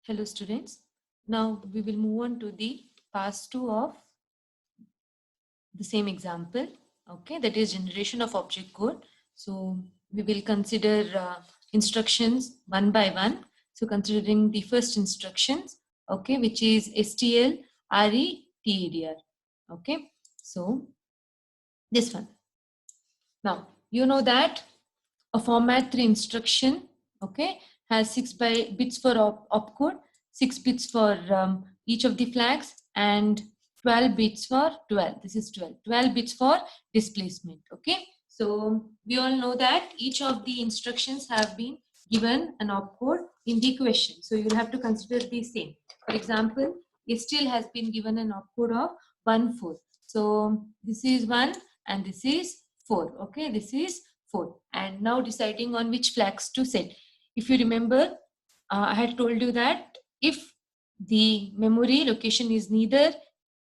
Hello students. Now we will move on to the pass 2 of the same example. Okay, that is generation of object code. So we will consider instructions one by one. So considering the first instructions, okay, which is STL RETADR. Okay, so this one. Now you know that a format 3 instruction, okay, has 6 bits for opcode, 6 bits for each of the flags, and 12 bits for 12. This is 12 bits for displacement. Okay, so we all know that each of the instructions have been given an opcode in the question, so you'll have to consider the same. For example, STL has been given an opcode of 1 4. So this is 1 and this is 4. Okay, this is 4. And now deciding on which flags to set. If you remember, I had told you that if the memory location is neither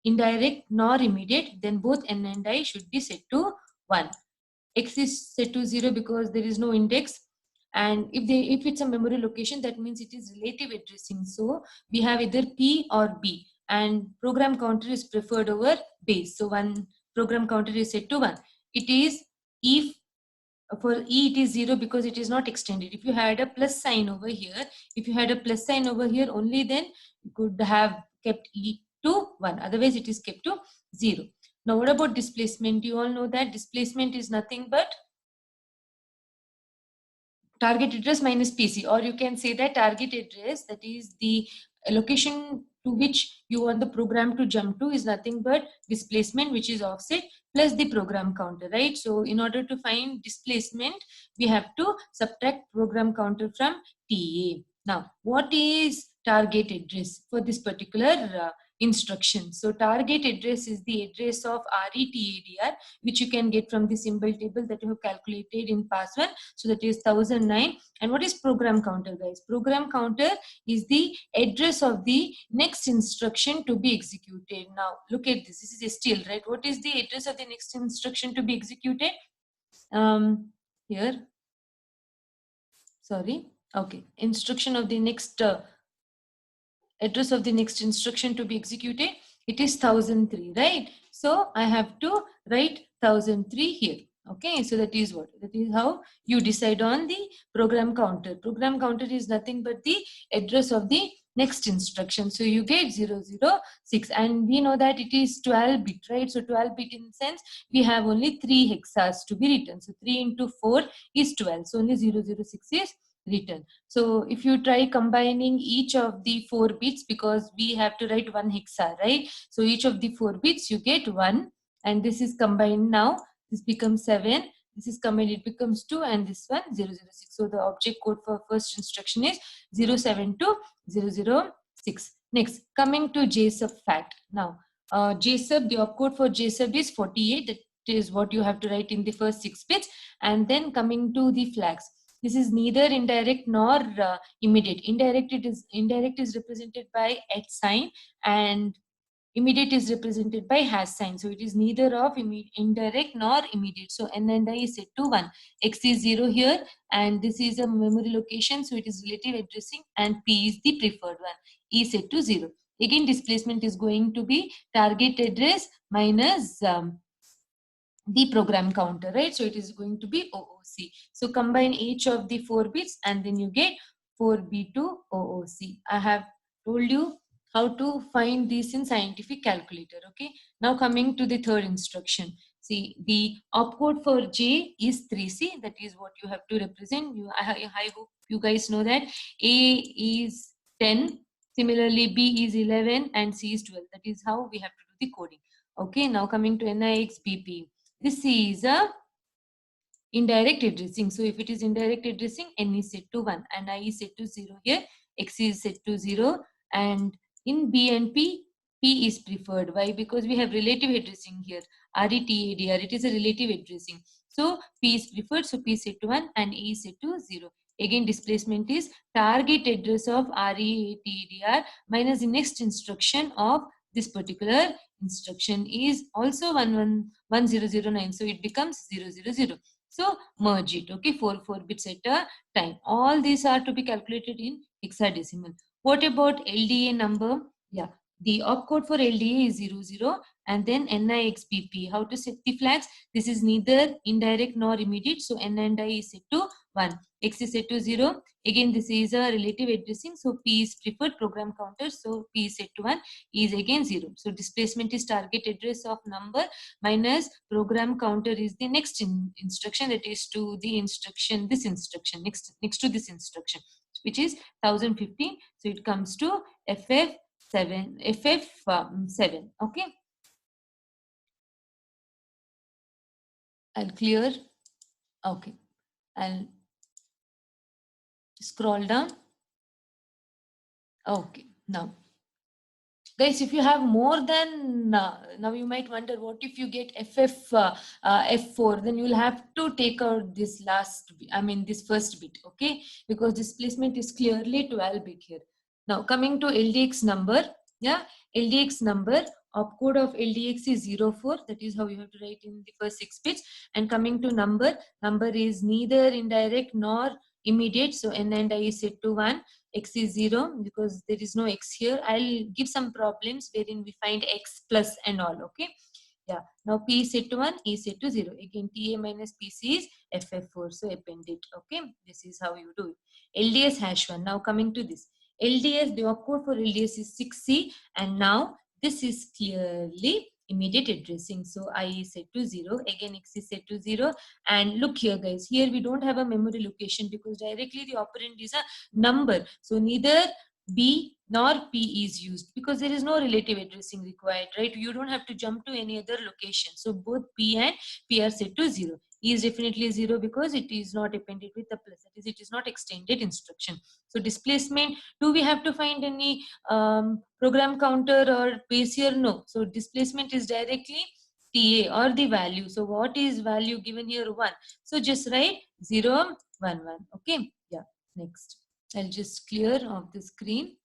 indirect nor immediate, then both n and I should be set to 1. X is set to 0 because there is no index. And if it's a memory location, that means it is relative addressing. So we have either P or B, and program counter is preferred over base. So one program counter is set to 1. It is if for E it is 0 because it is not extended. If you had a plus sign over here, only then you could have kept E to 1. Otherwise it is kept to 0. Now what about displacement? You all know that displacement is nothing but target address minus PC, or you can say that target address, that is the location to which you want the program to jump to, is nothing but displacement, which is offset, plus the program counter, right? So in order to find displacement, we have to subtract program counter from TA. Now what is target address for this particular instruction? So target address is the address of RETADR, which you can get from the symbol table that you have calculated in pass 1. So that is 1009. And what is program counter, guys? Program counter is the address of the next instruction to be executed. Now look at this. This is STL, right? What is the address of the next instruction to be executed? Here. Sorry. Okay. Instruction of the next address of the next instruction to be executed. It is 1003, right? So I have to write 1003 here. Okay, so that is what? That is how you decide on the program counter. Program counter is nothing but the address of the next instruction. So you get 006, and we know that it is 12 bit, right? So 12 bit in the sense we have only 3 hexas to be written. So 3 into 4 is 12. So only 006 is written. So if you try combining each of the 4 bits, because we have to write 1 hexa, right? So each of the 4 bits you get 1, and this is combined now. This becomes 7. This is combined, it becomes 2, and this one 006. So the object code for first instruction is 0720006. Next, coming to JSUB fact. Now, JSUB, the opcode for JSUB is 48. That is what you have to write in the first 6 bits. And then coming to the flags. This is neither indirect nor immediate. Indirect is represented by @ sign, and immediate is represented by hash sign. So it is neither of indirect nor immediate. So n and I is set to 1. X is 0 here, and this is a memory location, so it is relative addressing, and P is the preferred one. E is set to 0. Again, displacement is going to be target address minus the program counter, right? So it is going to be OOC. So combine each of the 4 bits and then you get 4B to OOC. I have told you how to find this in scientific calculator. Okay. Now coming to the third instruction. See, the opcode for J is 3C. That is what you have to represent. I hope you guys know that A is 10. Similarly, B is 11 and C is 12. That is how we have to do the coding. Okay. Now coming to NIX BP. This is a indirect addressing. So if it is indirect addressing, n is set to 1 and I is set to 0 here, x is set to 0, and in B and P, P is preferred. Why? Because we have relative addressing here. RETADR, it is a relative addressing. So P is preferred, so P is set to 1 and A is set to 0. Again, displacement is target address of RETADR minus the next instruction of this particular instruction is also 1009. So it becomes 000. So merge it. Okay, 4 bits at a time. All these are to be calculated in hexadecimal. What about LDA number? Yeah, the opcode for LDA is 00 and then NIXBP. How to set the flags? This is neither indirect nor immediate. So N and I is set to 1. X is set to 0. Again, this is a relative addressing. So P is preferred program counter. So P is set to 1. E is again 0. So displacement is target address of number minus program counter is the next instruction, that is to the instruction, this instruction, next to this instruction, which is 1015. So it comes to FF7. Okay, I'll clear. Okay, I'll scroll down. Okay, now guys, if you have more than now you might wonder, what if you get F4, then you'll have to take out this this first bit, okay, because displacement is clearly 12 bit here. Now coming to LDX number, yeah, LDX number, opcode of LDX is 04. That is how you have to write in the first 6 bits. And coming to number is neither indirect nor immediate, so N and I is set to 1. X is 0 because there is no X here. I'll give some problems wherein we find X plus and all, okay. Yeah, now P is set to 1, E is set to 0. Again, TA minus PC is FF4, so append it, okay. This is how you do it. LDS #1. Now coming to this, LDS, the opcode for LDS is 6C, and now this is clearly immediate addressing. So I is set to 0. Again, X is set to 0. And look here, guys, here we don't have a memory location because directly the operand is a number. So neither B nor P is used because there is no relative addressing required, right? You don't have to jump to any other location. So both P and P are set to 0. E is definitely 0 because it is not appended with the plus. That is, it is not extended instruction. So displacement, do we have to find any program counter or base here? No. So displacement is directly TA or the value. So what is value given here? 1. So just write 0, 1, 1. Okay. Yeah. Next. I'll just clear off the screen.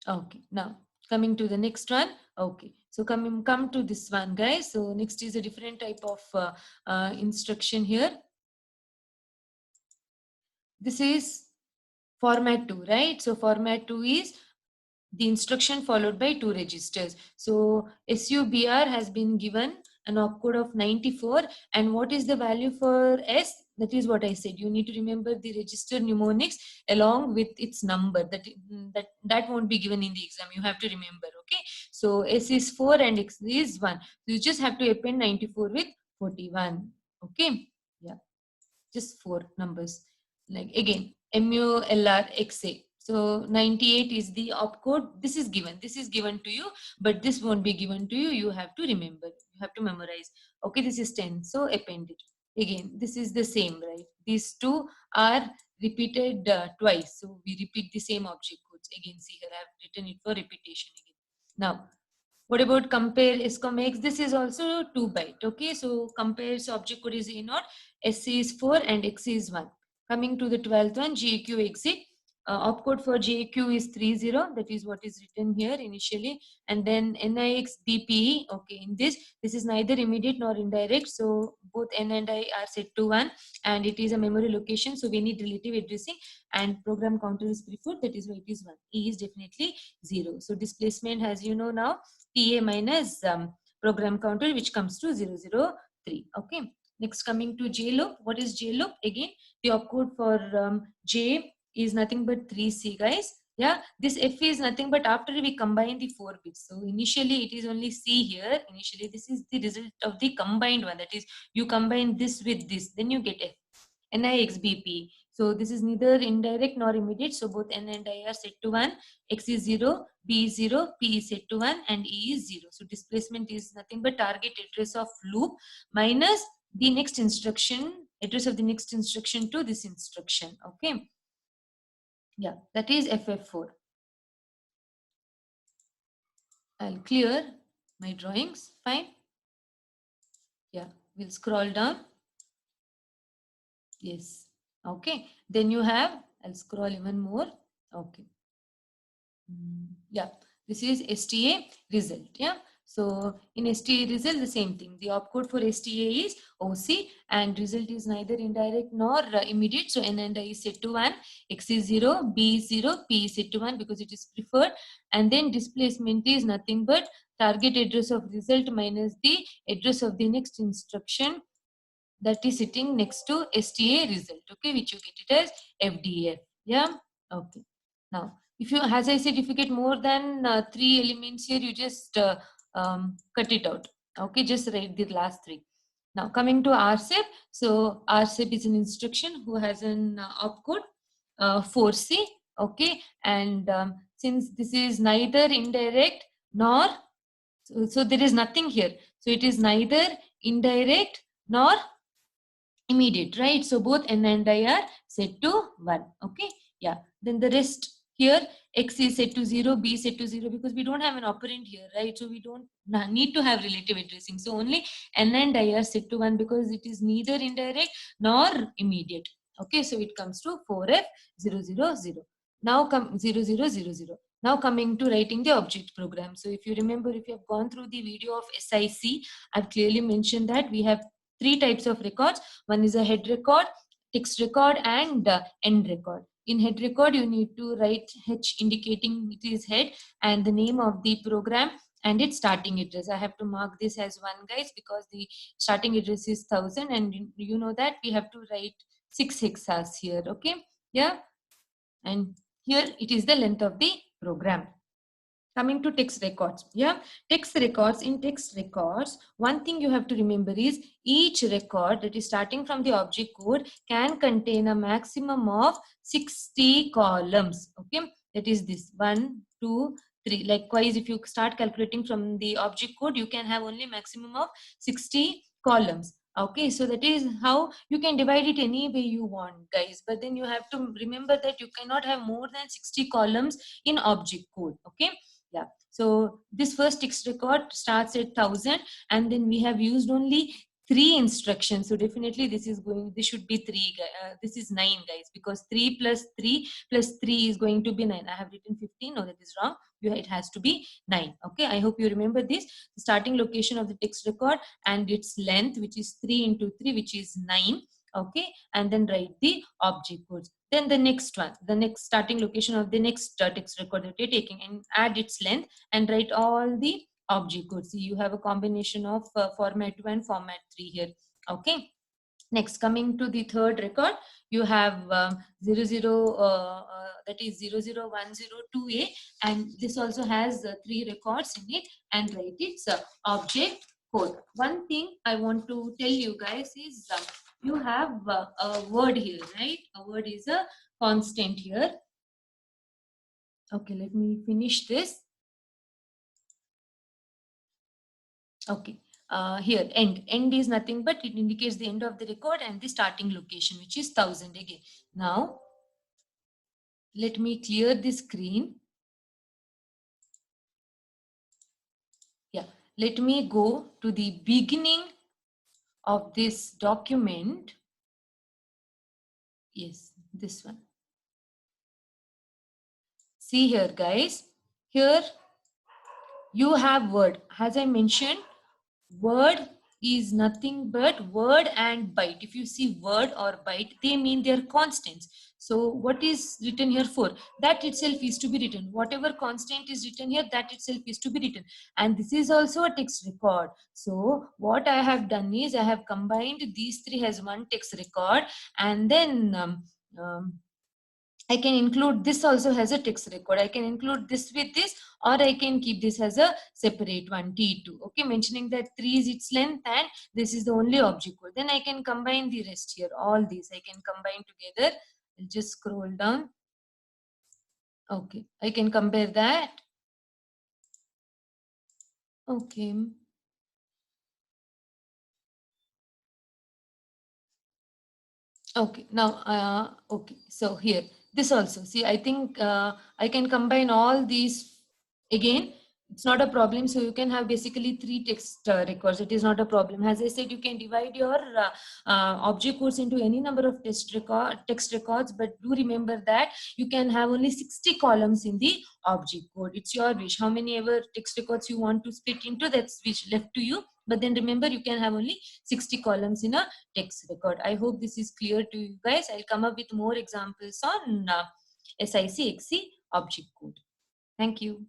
Okay. Now coming to the next one. Okay. So come to this one, guys. So next is a different type of instruction here. This is format 2, right? So format 2 is the instruction followed by 2 registers. So SUBR has been given an opcode of 94, and what is the value for S? That is what I said. You need to remember the register mnemonics along with its number. That won't be given in the exam. You have to remember. Okay. So S is 4 and X is 1. So you just have to append 94 with 41. Okay. Yeah. Just 4 numbers. Like again, MULRXA. So 98 is the opcode. This is given to you, but this won't be given to you. You have to remember, you have to memorize. Okay, this is 10. So append it. Again, this is the same, right? These two are repeated twice. So we repeat the same object codes. Again, see here, I have written it for repetition again. Now, what about compare SCOMX? This is also 2 byte. Okay, so compare, so object code is A0, SC is 4 and X is 1. Coming to the 12th one, GAQ exit. Opcode for GAQ is 30. That is what is written here initially. And then NIX BPE. Okay, in this is neither immediate nor indirect. So both N and I are set to 1, and it is a memory location. So we need relative addressing, and program counter is preferred. That is why it is 1. E is definitely 0. So displacement, as you know now, TA minus program counter, which comes to 003. Okay. Next, coming to JLOOP. What is JLOOP? Again, the opcode for J is nothing but 3C, guys. Yeah, this F is nothing but after we combine the 4 bits. So initially it is only C here. Initially this is the result of the combined one. That is, you combine this with this, then you get F. NIXBP. So this is neither indirect nor immediate. So both N and I are set to 1. X is 0, B is 0, P is set to 1, and E is 0. So displacement is nothing but target address of loop minus the next instruction, address of the next instruction to this instruction. Okay. Yeah, that is FF4. I'll clear my drawings. Fine. Yeah, we'll scroll down. Yes. Okay. Then you have, I'll scroll even more. Okay. Yeah, this is STA result. Yeah. So in STA result, the same thing. The opcode for STA is OC, and result is neither indirect nor immediate. So N and I is set to 1, X is 0, B is 0, P is set to 1 because it is preferred. And then displacement is nothing but target address of result minus the address of the next instruction that is sitting next to STA result, okay, which you get it as FDF. Yeah, okay. Now, if you, as I said, if you get more than 3 elements here, you just cut it out. Okay, just write the last 3. Now, coming to RCEP, so RCEP is an instruction who has an opcode 4C, okay, and since this is neither indirect nor, so there is nothing here. So it is neither indirect nor immediate, right? So both N and I are set to 1, okay? Yeah, then the rest here, X is set to 0, B is set to 0 because we don't have an operand here, right? So we don't need to have relative addressing. So only N and I are set to 1 because it is neither indirect nor immediate. Okay, so it comes to 4F000. Now come 0000. Now coming to writing the object program. So if you remember, if you have gone through the video of SIC, I've clearly mentioned that we have 3 types of records. One is a head record, text record, and end record. In head record, you need to write H indicating it is head and the name of the program and its starting address. I have to mark this as 1, guys, because the starting address is 1000 and you know that we have to write 6 hexas here, okay? Yeah, and here it is the length of the program. Coming to text records, yeah, text records. In text records, one thing you have to remember is each record that is starting from the object code can contain a maximum of 60 columns, okay? That is this 1, 2, 3. Likewise, if you start calculating from the object code, you can have only maximum of 60 columns. Okay, so that is how you can divide it any way you want, guys, but then you have to remember that you cannot have more than 60 columns in object code, okay? Yeah, so this first text record starts at 1000 and then we have used only 3 instructions. So definitely this should be 3, this is 9, guys, because 3 plus 3 plus 3 is going to be 9. I have written 15. No, that is wrong. It has to be 9. Okay, I hope you remember this. The starting location of the text record and its length, which is 3 into 3, which is 9. Okay, and then write the object codes. Then the next one, the next starting location of the next text record that you're taking, and add its length and write all the object codes. See, you have a combination of format 2 and format 3 here. Okay, next, coming to the third record, you have 00 that is 00102A, and this also has 3 records in it, and write its object code. One thing I want to tell you guys is you have a word here, right? A word is a constant here. Okay, let me finish this. Okay, here end is nothing but it indicates the end of the record and the starting location, which is 1000 again. Now let me clear the screen. Yeah, let me go to the beginning of this document. Yes, this one. See here, guys, here you have word. As I mentioned, word is nothing but word and byte. If you see word or byte, they mean they're constants. So what is written here for? That itself is to be written. Whatever constant is written here, that itself is to be written. And this is also a text record. So what I have done is I have combined these 3 as one text record, and then I can include this also as a text record. I can include this with this, or I can keep this as a separate one, T2. Okay, mentioning that 3 is its length and this is the only object code. Then I can combine the rest here. All these I can combine together. I'll just scroll down. Okay, I can compare that. Okay. Okay, now, okay, so here, this also, see, I think I can combine all these again It's not a problem. So you can have basically 3 text records. It is not a problem. As I said, you can divide your object codes into any number of text records, but do remember that you can have only 60 columns in the object code. It's your wish. How many ever text records you want to split into, that's which left to you. But then remember, you can have only 60 columns in a text record. I hope this is clear to you guys. I'll come up with more examples on SIC XC object code. Thank you.